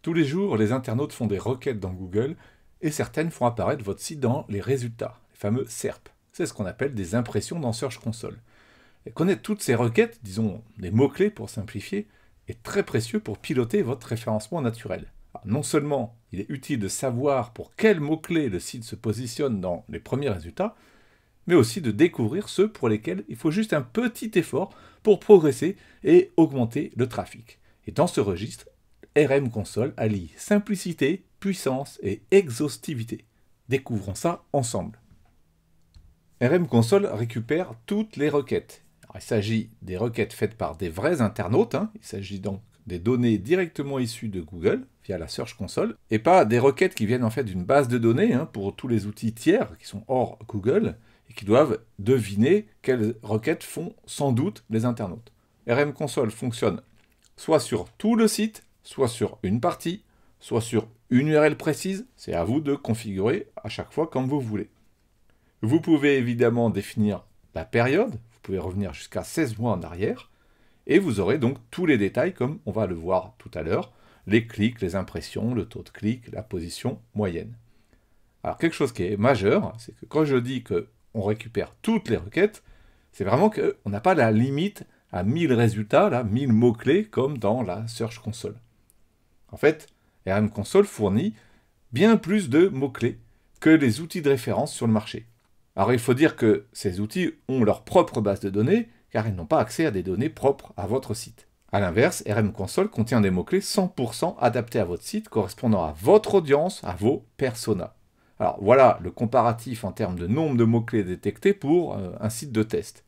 Tous les jours, les internautes font des requêtes dans Google et certaines font apparaître votre site dans les résultats, les fameux SERP. C'est ce qu'on appelle des impressions dans Search Console. Et connaître toutes ces requêtes, disons des mots-clés pour simplifier, est très précieux pour piloter votre référencement naturel. Alors, non seulement il est utile de savoir pour quels mots-clés le site se positionne dans les premiers résultats, mais aussi de découvrir ceux pour lesquels il faut juste un petit effort pour progresser et augmenter le trafic. Et dans ce registre, RM Console allie simplicité, puissance et exhaustivité. Découvrons ça ensemble. RM Console récupère toutes les requêtes. Alors, il s'agit des requêtes faites par des vrais internautes, il s'agit donc des données directement issues de Google via la Search Console, et pas des requêtes qui viennent en fait d'une base de données pour tous les outils tiers qui sont hors Google et qui doivent deviner quelles requêtes font sans doute les internautes. RM Console fonctionne soit sur tout le site, soit sur une partie, soit sur une URL précise. C'est à vous de configurer à chaque fois comme vous voulez. Vous pouvez évidemment définir la période, vous pouvez revenir jusqu'à 16 mois en arrière, et vous aurez donc tous les détails comme on va le voir tout à l'heure, les clics, les impressions, le taux de clic, la position moyenne. Alors quelque chose qui est majeur, c'est que quand je dis qu'on récupère toutes les requêtes, c'est vraiment qu'on n'a pas la limite à 1000 résultats, là, 1000 mots-clés comme dans la Search Console. En fait, RM Console fournit bien plus de mots-clés que les outils de référence sur le marché. Alors il faut dire que ces outils ont leur propre base de données, car ils n'ont pas accès à des données propres à votre site. A l'inverse, RM Console contient des mots-clés 100% adaptés à votre site, correspondant à votre audience, à vos personas. Alors voilà le comparatif en termes de nombre de mots-clés détectés pour un site de test.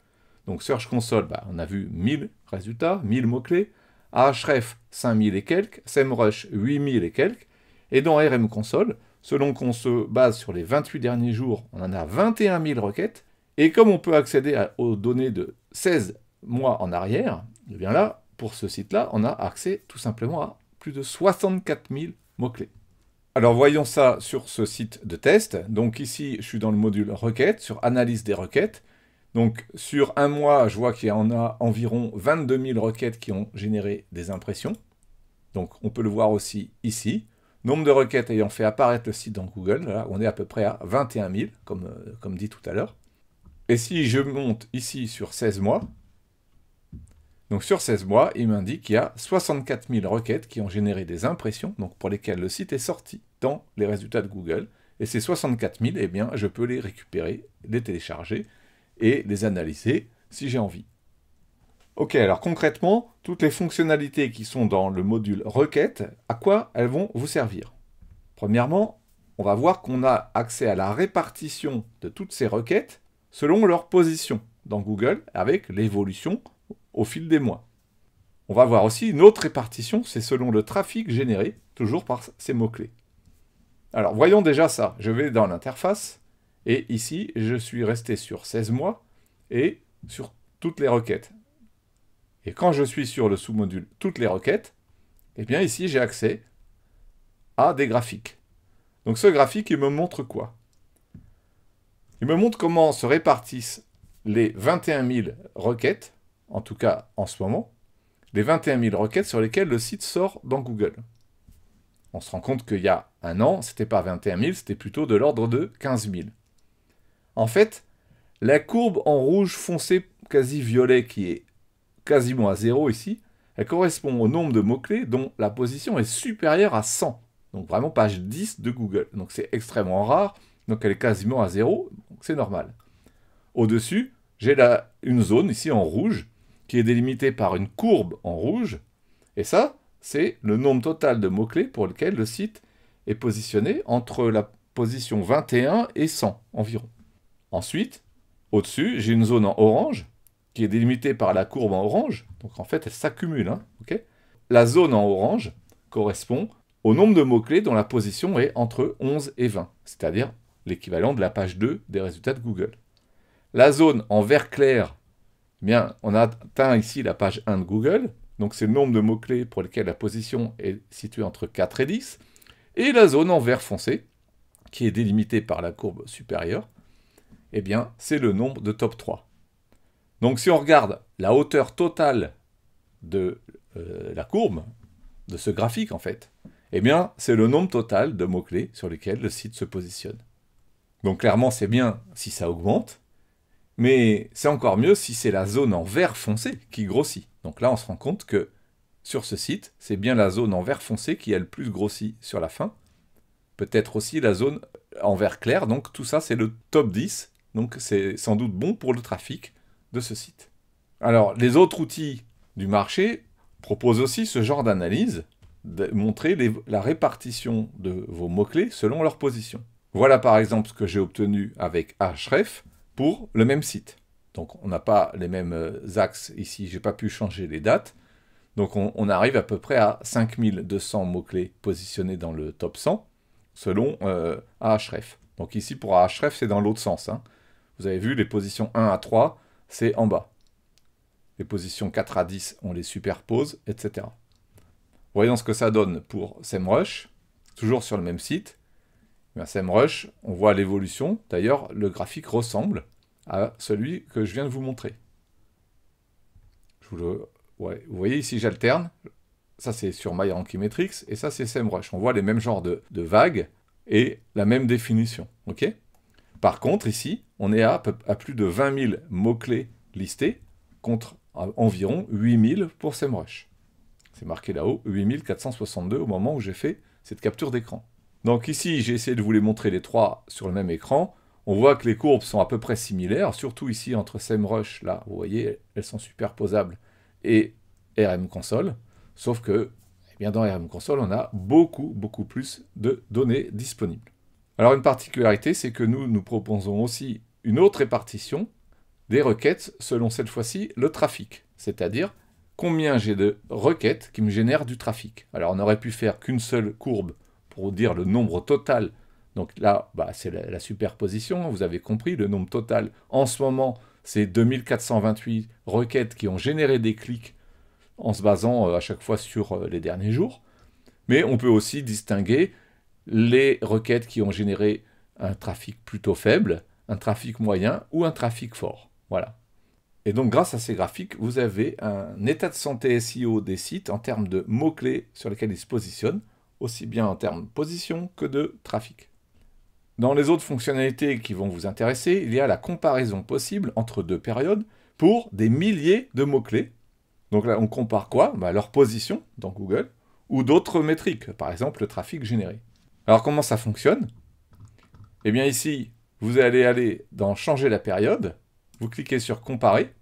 Donc Search Console, on a vu 1000 résultats, 1000 mots-clés, Ahrefs 5000 et quelques, SEMrush 8000 et quelques, et dans RM Console, selon qu'on se base sur les 28 derniers jours, on en a 21 000 requêtes, et comme on peut accéder aux données de 16 mois en arrière, et bien là, pour ce site-là, on a accès tout simplement à plus de 64 000 mots-clés. Alors voyons ça sur ce site de test. Donc ici, je suis dans le module requêtes, sur analyse des requêtes. Donc sur un mois, je vois qu'il y en a environ 22 000 requêtes qui ont généré des impressions. Donc on peut le voir aussi ici. Nombre de requêtes ayant fait apparaître le site dans Google, là, on est à peu près à 21 000, comme dit tout à l'heure. Et si je monte ici sur 16 mois, donc sur 16 mois, il m'indique qu'il y a 64 000 requêtes qui ont généré des impressions, donc pour lesquelles le site est sorti dans les résultats de Google. Et ces 64 000, eh bien, je peux les récupérer, les télécharger et les analyser si j'ai envie. Ok, alors concrètement, toutes les fonctionnalités qui sont dans le module requêtes, à quoi elles vont vous servir? Premièrement, on va voir qu'on a accès à la répartition de toutes ces requêtes selon leur position dans Google, avec l'évolution au fil des mois. On va voir aussi une autre répartition, c'est selon le trafic généré, toujours par ces mots-clés. Alors, voyons déjà ça. Je vais dans l'interface, et ici, je suis resté sur 16 mois, et sur toutes les requêtes. Et quand je suis sur le sous-module toutes les requêtes, eh bien ici, j'ai accès à des graphiques. Donc ce graphique, il me montre quoi? Il me montre comment se répartissent les 21 000 requêtes, en tout cas en ce moment, les 21 000 requêtes sur lesquelles le site sort dans Google. On se rend compte qu'il y a un an, ce n'était pas 21 000, c'était plutôt de l'ordre de 15 000. En fait, la courbe en rouge foncé quasi violet, qui est quasiment à 0 ici, elle correspond au nombre de mots-clés dont la position est supérieure à 100. Donc vraiment page 10 de Google. Donc c'est extrêmement rare, donc elle est quasiment à 0, donc c'est normal. Au-dessus, j'ai une zone ici en rouge, qui est délimitée par une courbe en rouge, et ça, c'est le nombre total de mots-clés pour lequel le site est positionné entre la position 21 et 100 environ. Ensuite, au-dessus, j'ai une zone en orange, qui est délimitée par la courbe en orange, donc en fait, elle s'accumule. Okay. La zone en orange correspond au nombre de mots-clés dont la position est entre 11 et 20, c'est-à-dire l'équivalent de la page 2 des résultats de Google. La zone en vert clair, eh bien, on a atteint ici la page 1 de Google, donc c'est le nombre de mots-clés pour lesquels la position est située entre 4 et 10, et la zone en vert foncé, qui est délimitée par la courbe supérieure, eh bien, c'est le nombre de top 3. Donc si on regarde la hauteur totale de la courbe, de ce graphique en fait, Eh bien, c'est le nombre total de mots-clés sur lesquels le site se positionne. Donc clairement, c'est bien si ça augmente, mais c'est encore mieux si c'est la zone en vert foncé qui grossit. Donc là, on se rend compte que sur ce site, c'est bien la zone en vert foncé qui a le plus grossi sur la fin. Peut-être aussi la zone en vert clair, donc tout ça, c'est le top 10. Donc c'est sans doute bon pour le trafic de ce site. Alors, les autres outils du marché proposent aussi ce genre d'analyse, de montrer la répartition de vos mots-clés selon leur position. Voilà par exemple ce que j'ai obtenu avec Ahrefs pour le même site. Donc on n'a pas les mêmes axes ici, j'ai pas pu changer les dates. Donc on arrive à peu près à 5200 mots-clés positionnés dans le top 100 selon Ahrefs. Donc ici pour Ahrefs c'est dans l'autre sens. Hein. Vous avez vu les positions 1 à 3 c'est en bas. Les positions 4 à 10 on les superpose, etc. Voyons ce que ça donne pour SEMrush, toujours sur le même site. SEMrush, on voit l'évolution. D'ailleurs, le graphique ressemble à celui que je viens de vous montrer. Vous voyez ici, j'alterne. Ça, c'est sur MyRankingMetrics, et ça, c'est SEMrush. On voit les mêmes genres de vagues et la même définition. Okay. Par contre, ici, on est à plus de 20 000 mots-clés listés, contre environ 8 000 pour SEMrush. C'est marqué là-haut, 8462 au moment où j'ai fait cette capture d'écran. Donc ici, j'ai essayé de vous les montrer les trois sur le même écran. On voit que les courbes sont à peu près similaires, surtout ici entre SEMrush, là, vous voyez, elles sont superposables, et RM Console. Sauf que, eh bien, dans RM Console, on a beaucoup plus de données disponibles. Alors une particularité, c'est que nous proposons aussi une autre répartition des requêtes selon cette fois-ci le trafic, c'est-à-dire combien j'ai de requêtes qui me génèrent du trafic. Alors on aurait pu faire qu'une seule courbe pour dire le nombre total. Donc là, c'est la superposition, vous avez compris, le nombre total en ce moment, c'est 2428 requêtes qui ont généré des clics en se basant à chaque fois sur les derniers jours. Mais on peut aussi distinguer les requêtes qui ont généré un trafic plutôt faible, un trafic moyen ou un trafic fort. Voilà. Et donc, grâce à ces graphiques, vous avez un état de santé SEO des sites en termes de mots-clés sur lesquels ils se positionnent, aussi bien en termes de position que de trafic. Dans les autres fonctionnalités qui vont vous intéresser, il y a la comparaison possible entre deux périodes pour des milliers de mots-clés. Donc là, on compare quoi? Leur position dans Google ou d'autres métriques, par exemple le trafic généré. Alors, comment ça fonctionne? Eh bien ici, vous allez aller dans « Changer la période », vous cliquez sur « Comparer »,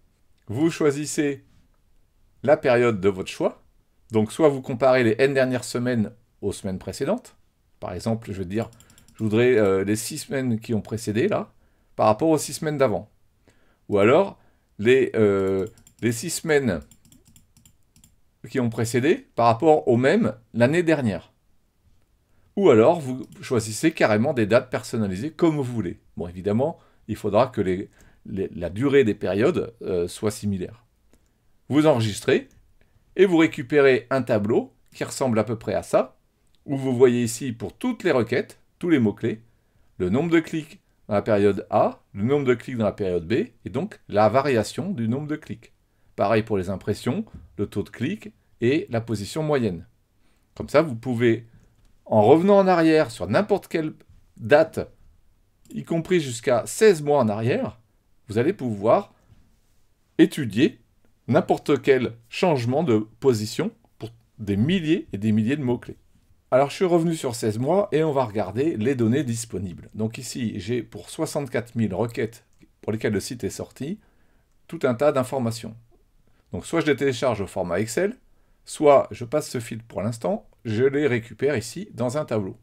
vous choisissez la période de votre choix. Donc, soit vous comparez les N dernières semaines aux semaines précédentes. Par exemple, je veux dire, je voudrais les 6 semaines qui ont précédé, là, par rapport aux 6 semaines d'avant. Ou alors, les 6 semaines qui ont précédé par rapport aux mêmes l'année dernière. Ou alors, vous choisissez carrément des dates personnalisées comme vous voulez. Bon, évidemment, il faudra que la durée des périodes soit similaire. Vous enregistrez et vous récupérez un tableau qui ressemble à peu près à ça, où vous voyez ici pour toutes les requêtes, tous les mots-clés, le nombre de clics dans la période A, le nombre de clics dans la période B, et donc la variation du nombre de clics. Pareil pour les impressions, le taux de clic et la position moyenne. Comme ça, vous pouvez, en revenant en arrière sur n'importe quelle date, y compris jusqu'à 16 mois en arrière, vous allez pouvoir étudier n'importe quel changement de position pour des milliers et des milliers de mots-clés. Alors, je suis revenu sur 16 mois et on va regarder les données disponibles. Donc ici, j'ai pour 64 000 requêtes pour lesquelles le site est sorti, tout un tas d'informations. Donc, soit je les télécharge au format Excel, soit je passe ce fil pour l'instant, je les récupère ici dans un tableau.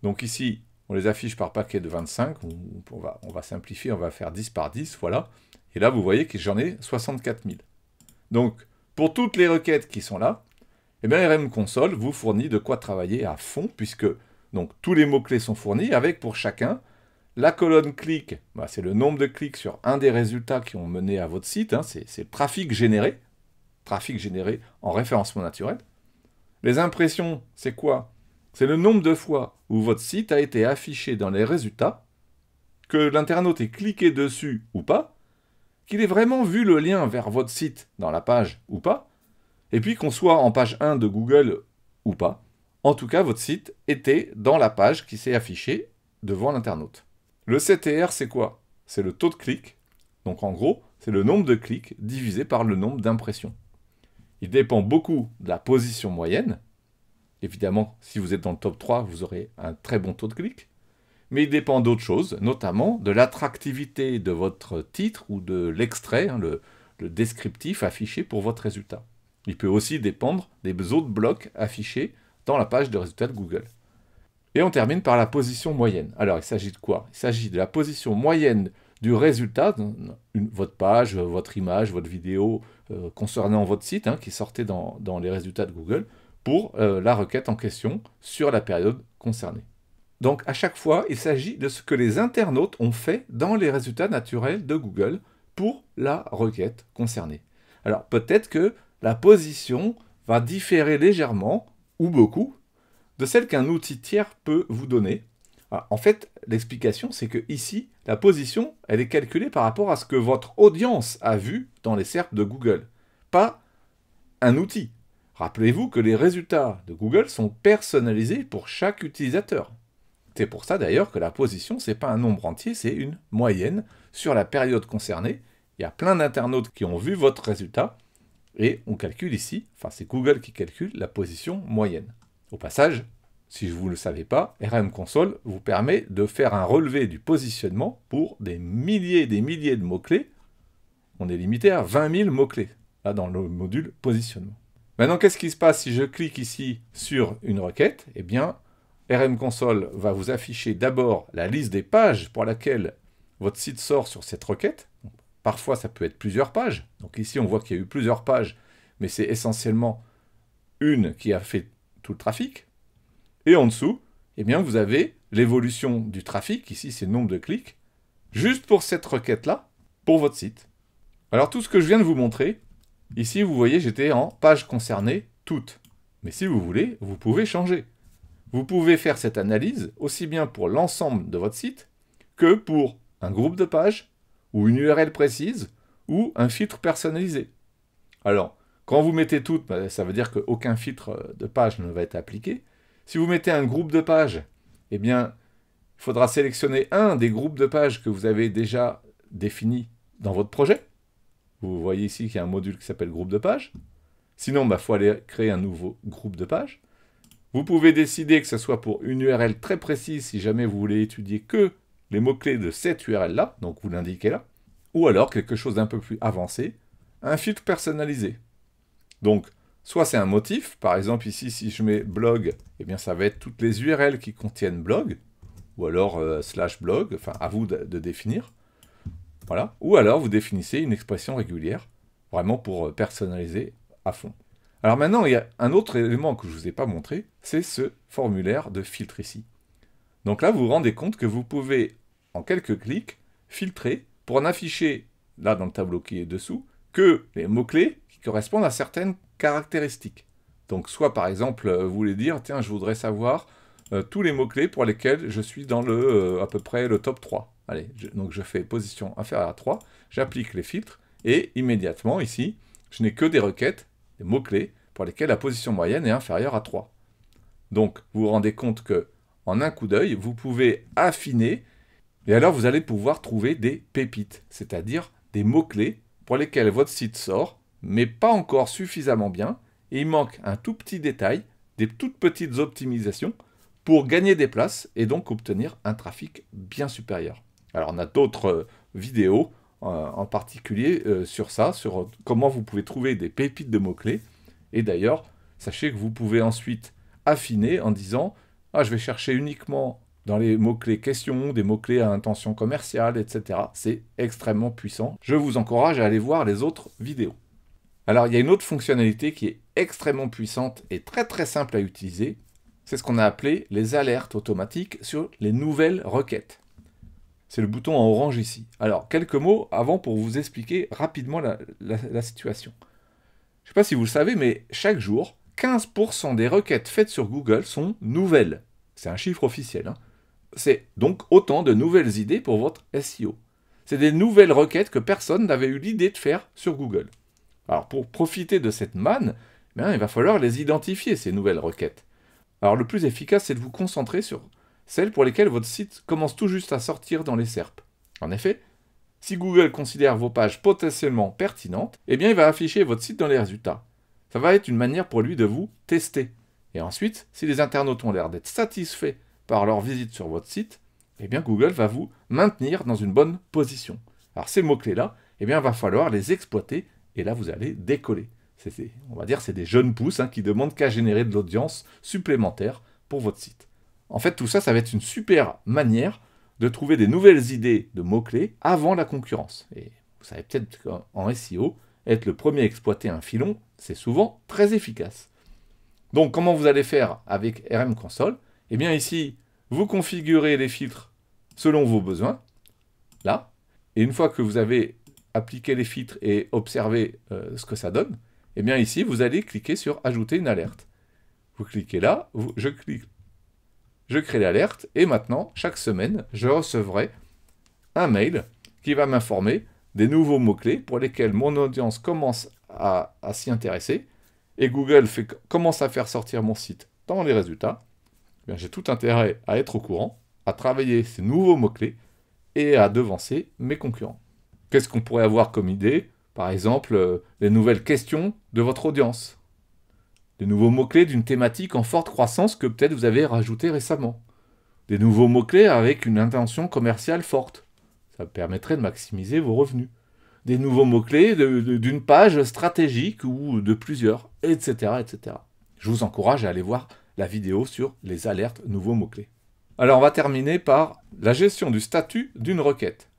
Donc ici, on les affiche par paquet de 25, on va simplifier, on va faire 10 par 10, voilà. Et là, vous voyez que j'en ai 64 000. Donc, pour toutes les requêtes qui sont là, eh bien, RM Console vous fournit de quoi travailler à fond, puisque donc, tous les mots-clés sont fournis, avec pour chacun, la colonne clic, c'est le nombre de clics sur un des résultats qui ont mené à votre site, hein, c'est le trafic généré en référencement naturel. Les impressions, c'est quoi? C'est le nombre de fois où votre site a été affiché dans les résultats, que l'internaute ait cliqué dessus ou pas, qu'il ait vraiment vu le lien vers votre site dans la page ou pas, et puis qu'on soit en page 1 de Google ou pas. En tout cas, votre site était dans la page qui s'est affichée devant l'internaute. Le CTR, c'est quoi? C'est le taux de clic. Donc en gros, c'est le nombre de clics divisé par le nombre d'impressions. Il dépend beaucoup de la position moyenne. Évidemment, si vous êtes dans le top 3, vous aurez un très bon taux de clic. Mais il dépend d'autres choses, notamment de l'attractivité de votre titre ou de l'extrait, le descriptif affiché pour votre résultat. Il peut aussi dépendre des autres blocs affichés dans la page de résultats de Google. Et on termine par la position moyenne. Alors, il s'agit de quoi? Il s'agit de la position moyenne du résultat, votre page, votre image, votre vidéo concernant votre site, qui sortait dans les résultats de Google, pour la requête en question sur la période concernée. Donc, à chaque fois, il s'agit de ce que les internautes ont fait dans les résultats naturels de Google pour la requête concernée. Alors, peut-être que la position va différer légèrement, ou beaucoup, de celle qu'un outil tiers peut vous donner. Alors, en fait, l'explication, c'est que ici, la position, elle est calculée par rapport à ce que votre audience a vu dans les SERP de Google, pas un outil. Rappelez-vous que les résultats de Google sont personnalisés pour chaque utilisateur. C'est pour ça d'ailleurs que la position, ce n'est pas un nombre entier, c'est une moyenne sur la période concernée. Il y a plein d'internautes qui ont vu votre résultat, et on calcule ici, enfin c'est Google qui calcule la position moyenne. Au passage, si vous ne le savez pas, RM Console vous permet de faire un relevé du positionnement pour des milliers et des milliers de mots-clés. On est limité à 20 000 mots-clés, là dans le module positionnement. Maintenant, qu'est-ce qui se passe si je clique ici sur une requête? Eh bien, RM Console va vous afficher d'abord la liste des pages pour laquelle votre site sort sur cette requête. Parfois, ça peut être plusieurs pages. Donc ici, on voit qu'il y a eu plusieurs pages, mais c'est essentiellement une qui a fait tout le trafic. Et en dessous, eh bien, vous avez l'évolution du trafic. Ici, c'est le nombre de clics, juste pour cette requête-là, pour votre site. Alors, tout ce que je viens de vous montrer, ici, vous voyez, j'étais en page concernée, toutes. Mais si vous voulez, vous pouvez changer. Vous pouvez faire cette analyse aussi bien pour l'ensemble de votre site que pour un groupe de pages, ou une URL précise, ou un filtre personnalisé. Alors, quand vous mettez toutes, ça veut dire qu'aucun filtre de page ne va être appliqué. Si vous mettez un groupe de pages, eh bien, il faudra sélectionner un des groupes de pages que vous avez déjà défini dans votre projet. Vous voyez ici qu'il y a un module qui s'appelle groupe de pages. Sinon, il faut aller créer un nouveau groupe de pages. Vous pouvez décider que ce soit pour une URL très précise si jamais vous voulez étudier que les mots-clés de cette URL-là, donc vous l'indiquez là, ou alors quelque chose d'un peu plus avancé, un filtre personnalisé. Donc, soit c'est un motif, par exemple ici, si je mets blog, eh bien ça va être toutes les URL qui contiennent blog, ou alors /blog, enfin à vous de définir. Voilà. Ou alors vous définissez une expression régulière, vraiment pour personnaliser à fond. Alors maintenant, il y a un autre élément que je ne vous ai pas montré, c'est ce formulaire de filtre ici. Donc là, vous vous rendez compte que vous pouvez, en quelques clics, filtrer pour n'afficher, là dans le tableau qui est dessous, que les mots-clés qui correspondent à certaines caractéristiques. Donc soit par exemple, vous voulez dire, tiens, je voudrais savoir tous les mots-clés pour lesquels je suis dans à peu près le top 3. Allez, donc je fais position inférieure à 3, j'applique les filtres, et immédiatement, ici, je n'ai que des requêtes, des mots-clés, pour lesquels la position moyenne est inférieure à 3. Donc, vous vous rendez compte que en un coup d'œil, vous pouvez affiner, et alors vous allez pouvoir trouver des pépites, c'est-à-dire des mots-clés pour lesquels votre site sort, mais pas encore suffisamment bien, et il manque un tout petit détail, des toutes petites optimisations, pour gagner des places, et donc obtenir un trafic bien supérieur. Alors on a d'autres vidéos, en particulier sur ça, sur comment vous pouvez trouver des pépites de mots-clés, et d'ailleurs, sachez que vous pouvez ensuite affiner en disant « Ah, je vais chercher uniquement dans les mots-clés questions, des mots-clés à intention commerciale, etc. » C'est extrêmement puissant. Je vous encourage à aller voir les autres vidéos. Alors, il y a une autre fonctionnalité qui est extrêmement puissante et très très simple à utiliser. C'est ce qu'on a appelé les alertes automatiques sur les nouvelles requêtes. C'est le bouton en orange ici. Alors, quelques mots avant pour vous expliquer rapidement la situation. Je ne sais pas si vous le savez, mais chaque jour, 15% des requêtes faites sur Google sont nouvelles. C'est un chiffre officiel. C'est donc autant de nouvelles idées pour votre SEO. C'est des nouvelles requêtes que personne n'avait eu l'idée de faire sur Google. Alors pour profiter de cette manne, il va falloir les identifier, ces nouvelles requêtes. Alors le plus efficace, c'est de vous concentrer sur celles pour lesquelles votre site commence tout juste à sortir dans les SERP. En effet, si Google considère vos pages potentiellement pertinentes, eh bien il va afficher votre site dans les résultats. Ça va être une manière pour lui de vous tester. Et ensuite, si les internautes ont l'air d'être satisfaits par leur visite sur votre site, eh bien Google va vous maintenir dans une bonne position. Alors ces mots-clés-là, eh bien il va falloir les exploiter et là vous allez décoller. On va dire c'est des jeunes pousses qui demandent qu'à générer de l'audience supplémentaire pour votre site. En fait, tout ça, ça va être une super manière de trouver des nouvelles idées de mots-clés avant la concurrence. Et vous savez peut-être qu'en SEO, être le premier à exploiter un filon, c'est souvent très efficace. Donc, comment vous allez faire avec RM Console? Eh bien ici, vous configurez les filtres selon vos besoins, là, et une fois que vous avez appliqué les filtres et observé ce que ça donne, eh bien ici, vous allez cliquer sur « Ajouter une alerte ». Vous cliquez là, je crée l'alerte, et maintenant, chaque semaine, je recevrai un mail qui va m'informer des nouveaux mots-clés pour lesquels mon audience commence à s'y intéresser, et Google commence à faire sortir mon site dans les résultats. Eh bien, j'ai tout intérêt à être au courant, à travailler ces nouveaux mots-clés, et à devancer mes concurrents. Qu'est-ce qu'on pourrait avoir comme idée? Par exemple, les nouvelles questions de votre audience. Des nouveaux mots-clés d'une thématique en forte croissance que peut-être vous avez rajouté récemment. Des nouveaux mots-clés avec une intention commerciale forte. Ça permettrait de maximiser vos revenus. Des nouveaux mots-clés d'une page stratégique ou de plusieurs, etc., etc. Je vous encourage à aller voir la vidéo sur les alertes nouveaux mots-clés. Alors on va terminer par la gestion du statut d'une requête.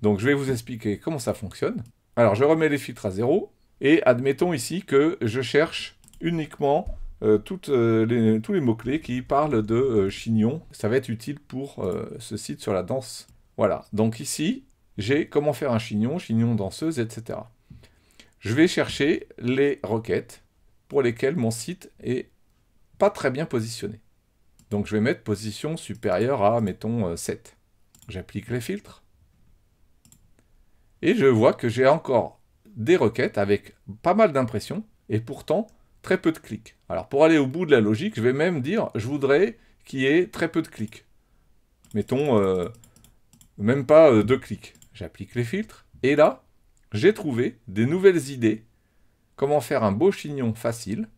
Donc je vais vous expliquer comment ça fonctionne. Alors je remets les filtres à 0 et admettons ici que je cherche uniquement tous les mots-clés qui parlent de chignon. Ça va être utile pour ce site sur la danse. Voilà, donc ici, j'ai comment faire un chignon, chignon danseuse, etc. Je vais chercher les requêtes pour lesquelles mon site est pas très bien positionné. Donc je vais mettre position supérieure à, mettons, 7. J'applique les filtres. Et je vois que j'ai encore des requêtes avec pas mal d'impressions, et pourtant très peu de clics. Alors pour aller au bout de la logique, je vais même dire, je voudrais qu'il y ait très peu de clics. Mettons, même pas 2 clics. J'applique les filtres, et là, j'ai trouvé des nouvelles idées. Comment faire un beau chignon facile.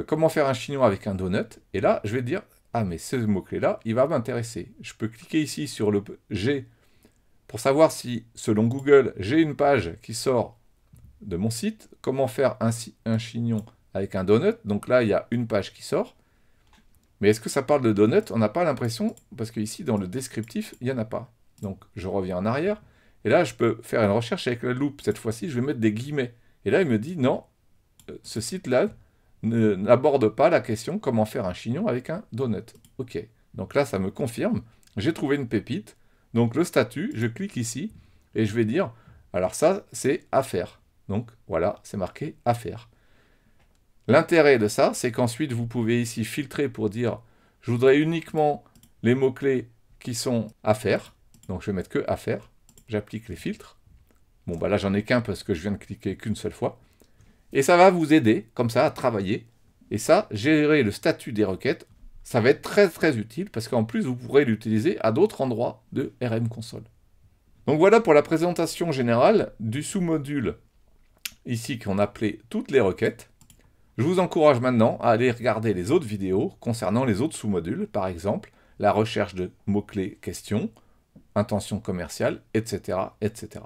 Comment faire un chignon avec un donut. Et là, je vais dire, ah mais ce mot-clé-là, il va m'intéresser. Je peux cliquer ici sur le G pour savoir si, selon Google, j'ai une page qui sort de mon site. Comment faire un chignon avec un donut. Donc là, il y a une page qui sort. Mais est-ce que ça parle de donut? On n'a pas l'impression, parce qu'ici, dans le descriptif, il n'y en a pas. Donc, je reviens en arrière. Et là, je peux faire une recherche avec la loupe. Cette fois-ci, je vais mettre des guillemets. Et là, il me dit, non, ce site-là n'aborde pas la question comment faire un chignon avec un donut. OK. Donc là, ça me confirme. J'ai trouvé une pépite. Donc, le statut, je clique ici. Et je vais dire, alors ça, c'est à faire. Donc, voilà, c'est marqué à faire. L'intérêt de ça, c'est qu'ensuite, vous pouvez ici filtrer pour dire, je voudrais uniquement les mots-clés qui sont à faire. Donc, je vais mettre que à faire. J'applique les filtres. Bon, bah là, j'en ai qu'un parce que je viens de cliquer qu'une seule fois. Et ça va vous aider, comme ça, à travailler. Et ça, gérer le statut des requêtes, ça va être très, très utile parce qu'en plus, vous pourrez l'utiliser à d'autres endroits de RM Console. Donc, voilà pour la présentation générale du sous-module ici qu'on appelait toutes les requêtes. Je vous encourage maintenant à aller regarder les autres vidéos concernant les autres sous-modules, par exemple la recherche de mots-clés questions, intention commerciale, etc., etc.